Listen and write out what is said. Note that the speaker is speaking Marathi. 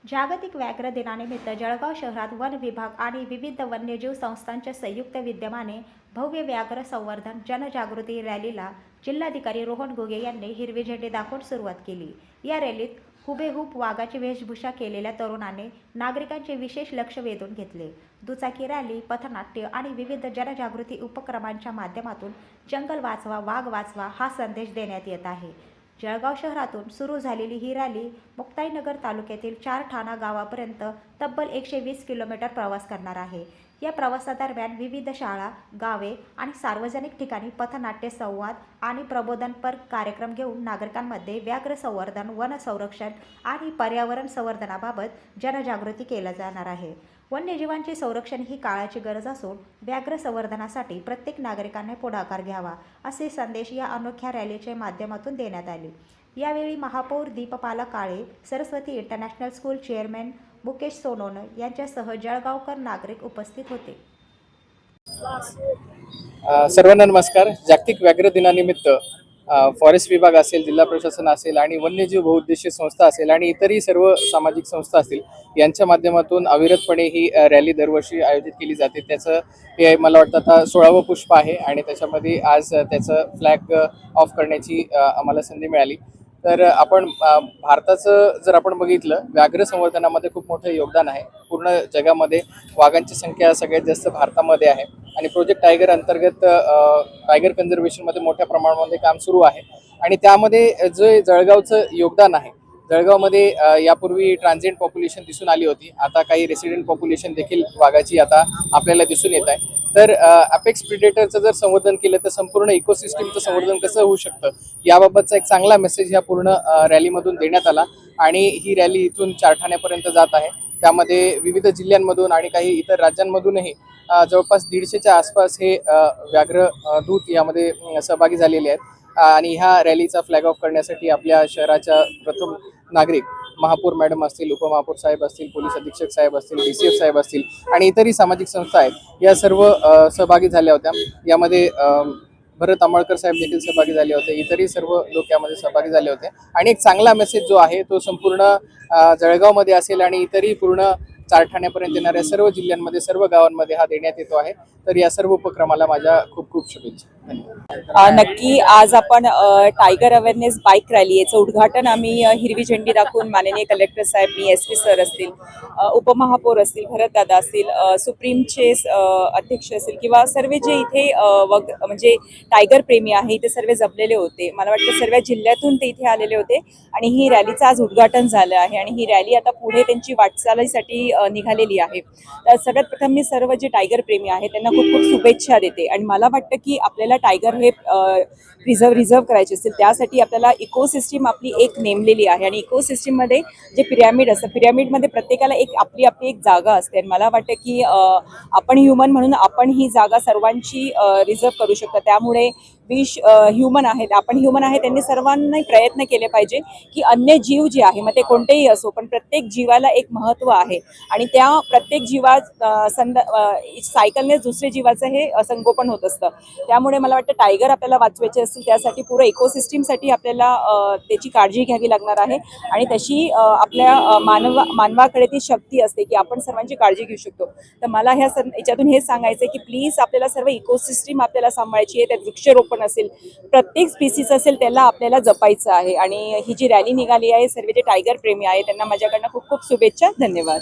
जागतिक व्याघ्र दिनानिमित्त जळगाव शहरात वन विभाग आणि विविध वन्यजीव संस्थांच्या संयुक्त विद्यमाने भव्य व्याघ्र संवर्धन जनजागृती रॅलीला जिल्हाधिकारी रोहन घुगे यांनी हिरवी झेंडी दाखवून सुरुवात केली। या रॅलीत हुबेहूब वाघाची वेशभूषा केलेल्या तरुणांनी नागरिकांचे विशेष लक्ष वेधून घेतले। दुचाकी रॅली, पथनाट्य आणि विविध जनजागृती उपक्रमांच्या माध्यमातून जंगल वाचवा, वाघ वाचवा हा संदेश देण्यात येत आहे। जळगाव शहरातून सुरू झालेली ही रॅली मुक्ताईनगर तालुक्यातील ठाणा गावापर्यंत तब्बल 120 किलोमीटर प्रवास करणार आहे। या प्रवासादरम्यान विविध शाळा, गावे आणि सार्वजनिक ठिकाणी पथनाट्य, संवाद आणि प्रबोधनपर कार्यक्रम घेऊन नागरिकांमध्ये व्याघ्र संवर्धन, वन संरक्षण आणि पर्यावरण संवर्धनाबाबत जनजागृती केली जाणार आहे। वन्यजीवांचे संरक्षण ही काळाची गरज असून व्याघ्र संवर्धनासाठी प्रत्येक नागरिकाने पुढाकार घ्यावा, असे संदेश या अनोख्या रॅलीच्या माध्यमातून देण्यात आले। यावेळी महापौर Deeppala Kale, Saraswati International School chairman Mukesh Sonone यांच्यासह जळगावकर नागरिक उपस्थित होते। सर्वांना नमस्कार। जागतिक व्याघ्र दिनानिमित्त फॉरेस्ट विभाग असेल, जिल्हा प्रशासन असेल आणि वन्यजीव बहुउद्देशीय संस्था असेल आणि इतरही सर्व सामाजिक संस्था असतील यांच्या माध्यमातून अविरतपणे ही रॅली दरवर्षी आयोजित केली जाते। त्याचं हे मला वाटतं आता 16वं पुष्प आहे आणि त्याच्यामध्ये आज त्याचं फ्लॅग ऑफ करण्याची आम्हाला संधी मिळाली। तर आपण भारताचं जर आपण बघितलं, व्याघ्र संवर्धनामध्ये खूप मोठं योगदान आहे। पूर्ण जगामध्ये वाघांची संख्या सगळ्यात जास्त भारतामध्ये आहे आणि प्रोजेक्ट टायगर अंतर्गत टायगर कन्झर्वेशनमध्ये मोठ्या प्रमाणामध्ये काम सुरू आहे आणि त्यामध्ये जे जळगावचं योगदान आहे, जळगावमध्ये यापूर्वी ट्रान्झिएंट पॉप्युलेशन दिसून आली होती, आता काही रेसिडेंट पॉप्युलेशन देखील वाघाची आता आपल्याला दिसून येत आहे। तर अपेक्स प्रिडेटरचं जर संवर्धन केलं तर संपूर्ण इकोसिस्टीमचं संवर्धन कसं होऊ शकतं याबाबतचा एक चांगला मेसेज ह्या पूर्ण रॅलीमधून देण्यात आला आणि ही रॅली इथून ठाण्यापर्यंत जात आहे। त्यामध्ये विविध जिल्ह्यांमधून आणि काही इतर राज्यांमधूनही जवळपास 150च्या आसपास हे व्याघ्र दूत यामध्ये सहभागी झालेले आहेत आणि ह्या रॅलीचा फ्लॅग ऑफ करण्यासाठी आपल्या शहराच्या प्रथम नागरिक महापौर मॅडम असतील, उपमहापौर साहेब असतील, पोलीस अधीक्षक साहेब असतील, DCF साहेब असतील आणि इतरही सामाजिक संस्था आहेत, या सर्व सहभागी झाल्या होत्या। यामध्ये भरत आंबळकर साहेब देखील सहभागी झाले होते, इतरही सर्व लोक यामध्ये सहभागी झाले होते आणि एक चांगला मेसेज जो आहे तो संपूर्ण जळगावमध्ये असेल आणि इतरही पूर्ण ठाण्यापर्यंत येणाऱ्या सर्व जिल्ह्यांमध्ये, सर्व गावांमध्ये हा देण्यात येतो आहे। तर या सर्व उपक्रमाला माझ्या खूप खूप शुभेच्छा। धन्यवाद। नक्की आज आपण टायगर अवेअरनेस बाईक रॅली याचं उद्घाटन आम्ही हिरवी झेंडी दाखवून माननीय कलेक्टर साहेब, SP सर असतील, उपमहापौर असतील, भरतदादा असतील, सुप्रीमचे अध्यक्ष असतील किंवा सर्व जे इथे म्हणजे टायगर प्रेमी आहे ते सर्व जमलेले होते। मला वाटतं सर्व जिल्ह्यातून ते इथे आलेले होते आणि ही रॅलीचं आज उद्घाटन झालं आहे आणि ही रॅली आता पुढे त्यांची वाटचालीसाठी निघालेली आहे। तर सगळ्यात प्रथम मी सर्व जे टायगर प्रेमी आहेत त्यांना खूप खूप शुभेच्छा देते आणि मला वाटतं की आपल्याला टायगर हे रिझर्व करायचे असतील त्यासाठी आपल्याला इकोसिस्टीम आपली एक नेमलेली आहे आणि इकोसिस्टीममध्ये जे पिरॅमिड असतं, पिरॅमिडमध्ये प्रत्येकाला एक आपली एक जागा असते आणि मला वाटतं की आपण ह्युमन म्हणून आपण ही जागा सर्वांची रिझर्व करू शकतो। त्यामुळे ह्युमन आहेत, आपण ह्युमन आहे, त्यांनी सर्वांनी प्रयत्न केले पाहिजे की अन्य जीव जे आहे, मग ते कोणतेही असो, पण प्रत्येक जीवाला एक महत्त्व आहे आणि त्या प्रत्येक सायकलने दुसऱ्या जीवाचं हे संगोपन होत असतं। त्यामुळे मला वाटतं टायगर आपल्याला वाचवायचे असतील त्यासाठी पूर्ण इकोसिस्टीमसाठी आपल्याला त्याची काळजी घ्यावी लागणार आहे आणि तशी आपल्या मानवाकडे ती शक्ती असते की आपण सर्वांची काळजी घेऊ शकतो। तर मला याच्यातून हेच सांगायचं आहे की प्लीज आपल्याला सर्व इकोसिस्टीम आपल्याला सांभाळायची आहे। त्यात वृक्षारोपण असेल, प्रत्येक स्पीसीज असेल त्याला आपल्याला जपायचं आहे आणि ही जी रॅली निघाली आहे, सर्व जे टायगर प्रेमी आहे त्यांना माझ्याकडनं खूप खूप शुभेच्छा। धन्यवाद।